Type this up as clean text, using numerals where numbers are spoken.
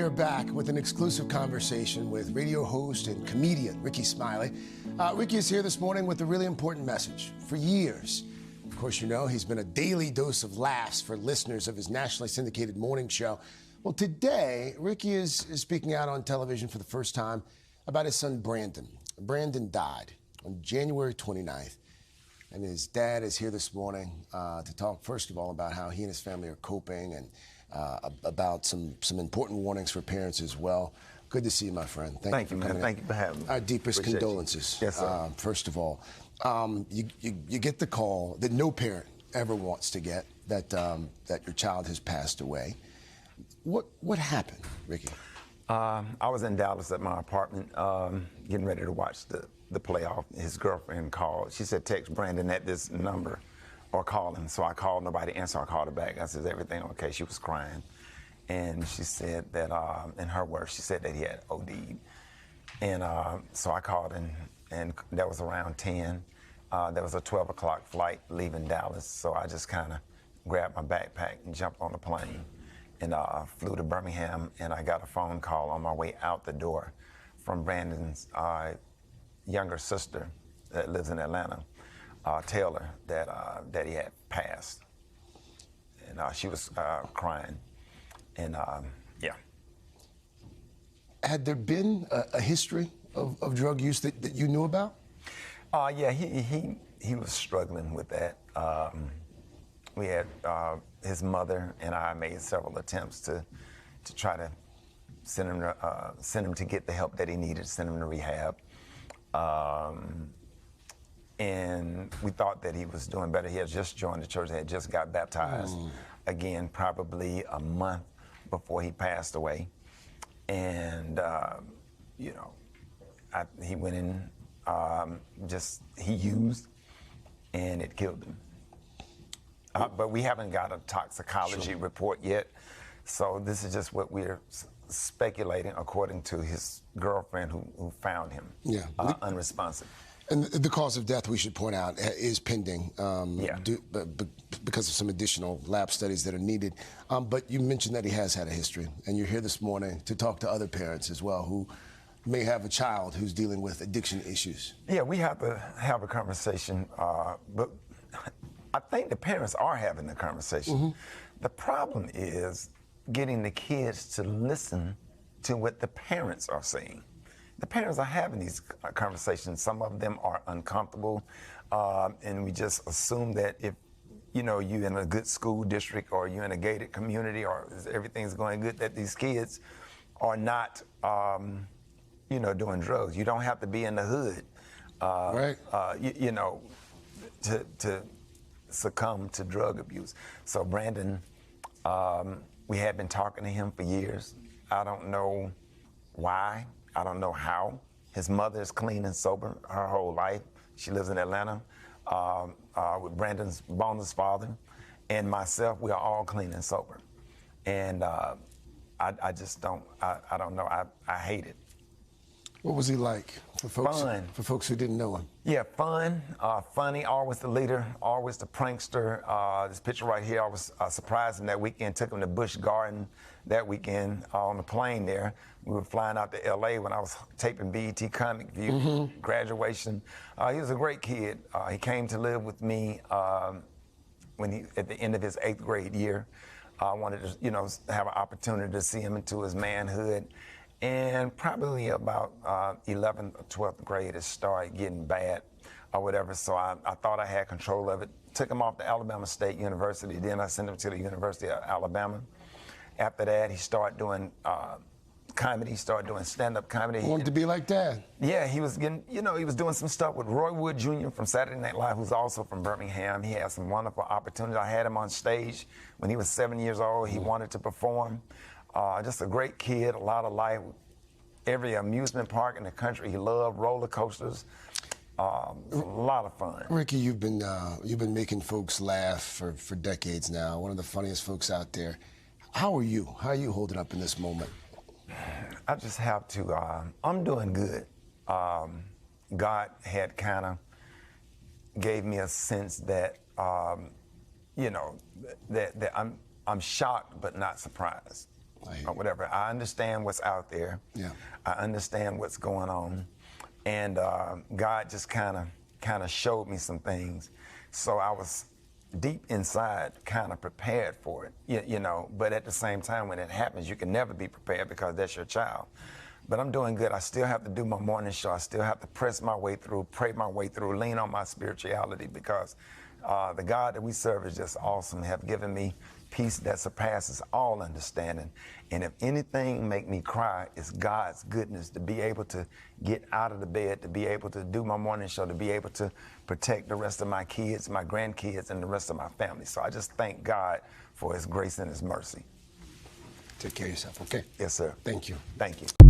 are back with an exclusive conversation with radio host and comedian Rickey Smiley. Rickey is here this morning with a really important message. For years, of course, you know, he's been a daily dose of laughs for listeners of his nationally syndicated morning show. Well, today, Rickey is speaking out on television for the first time about his son, Brandon. Brandon died on January 29th, and his dad is here this morning to talk, first of all, about how he and his family are coping and about some important warnings for parents as well. Good to see you, my friend. Thank you, man. Thank you for having me. Our deepest Appreciate condolences. You. Yes, sir. First of all, you get the call that no parent ever wants to get, that your child has passed away. What happened, Rickey? I was in Dallas at my apartment getting ready to watch the playoff. His girlfriend called. She said, text Brandon at this number or call him. So I called, nobody answered. I called her back. I said, is everything okay? She was crying. And she said that, in her words, she said that he had OD'd. And so I called, and that was around 10. There was a 12 o'clock flight leaving Dallas. So I just kind of grabbed my backpack and jumped on the plane and flew to Birmingham. And I got a phone call on my way out the door from Brandon's younger sister that lives in Atlanta, Taylor, that he had passed. And she was crying. And yeah. Had there been a history of drug use that you knew about? Yeah, he was struggling with that. We had his mother and I made several attempts to try to send him to get the help that he needed, send him to rehab. And we thought that he was doing better. He had just joined the church, had just got baptized again, probably a month before he passed away. And, you know, he went in, he used, and it killed him. But we haven't got a toxicology report yet. So this is just what we're speculating according to his girlfriend who found him unresponsive. And the cause of death, we should point out, is pending because of some additional lab studies that are needed. But you mentioned that he has had a history, and you're here this morning to talk to other parents as well who may have a child who's dealing with addiction issues. Yeah, we have to have a conversation, but I think the parents are having the conversation. The problem is getting the kids to listen to what the parents are saying. The parents are having these conversations. Some of them are uncomfortable, and we just assume that if you're in a good school district or you're in a gated community or everything's going good, that these kids are not, doing drugs. You don't have to be in the hood, to succumb to drug abuse. So Brandon, we had been talking to him for years. I don't know why. I don't know how. His mother is clean and sober her whole life. She lives in Atlanta with Brandon's bonus father, and myself. We are all clean and sober. And I just don't. I don't know. I hate it. What was he like for folks? Fun. For folks who didn't know him. Yeah, fun, funny. Always the leader. Always the prankster. This picture right here. I was surprised him that weekend. Took him to Busch Garden that weekend on the plane there. We were flying out to L.A. when I was taping BET Comic View, graduation. He was a great kid. He came to live with me at the end of his 8th grade year. I wanted to, have an opportunity to see him into his manhood. And probably about 11th or 12th grade, it started getting bad or whatever. So I thought I had control of it. Took him off to Alabama State University. Then I sent him to the University of Alabama. After that, he started doing comedy. He started doing stand-up comedy. He wanted to be like Dad. Yeah, he was getting, he was doing some stuff with Roy Wood Jr. from Saturday Night Live, who's also from Birmingham. He had some wonderful opportunities. I had him on stage when he was 7 years old. He wanted to perform. Just a great kid, a lot of life. Every amusement park in the country, he loved roller coasters. A lot of fun. Rickey, you've been making folks laugh for decades now. One of the funniest folks out there. How are you? How are you holding up in this moment? I just have to. I'm doing good. God had kind of gave me a sense that, that I'm shocked but not surprised. or whatever. I understand what's out there. Yeah. I understand what's going on, and God just kind of showed me some things. So I was deep inside kind of prepared for it, you know, but at the same time, when it happens, you can never be prepared because that's your child. But I'm doing good. I still have to do my morning show. I still have to press my way through, pray my way through, lean on my spirituality, because the God that we serve is just awesome. Have given me peace that surpasses all understanding. And if anything make me cry, it's God's goodness, to be able to get out of the bed, to be able to do my morning show, to be able to protect the rest of my kids, my grandkids, and the rest of my family. So I just thank God for his grace and his mercy. Take care of yourself, okay? Yes, sir. Thank you. Thank you.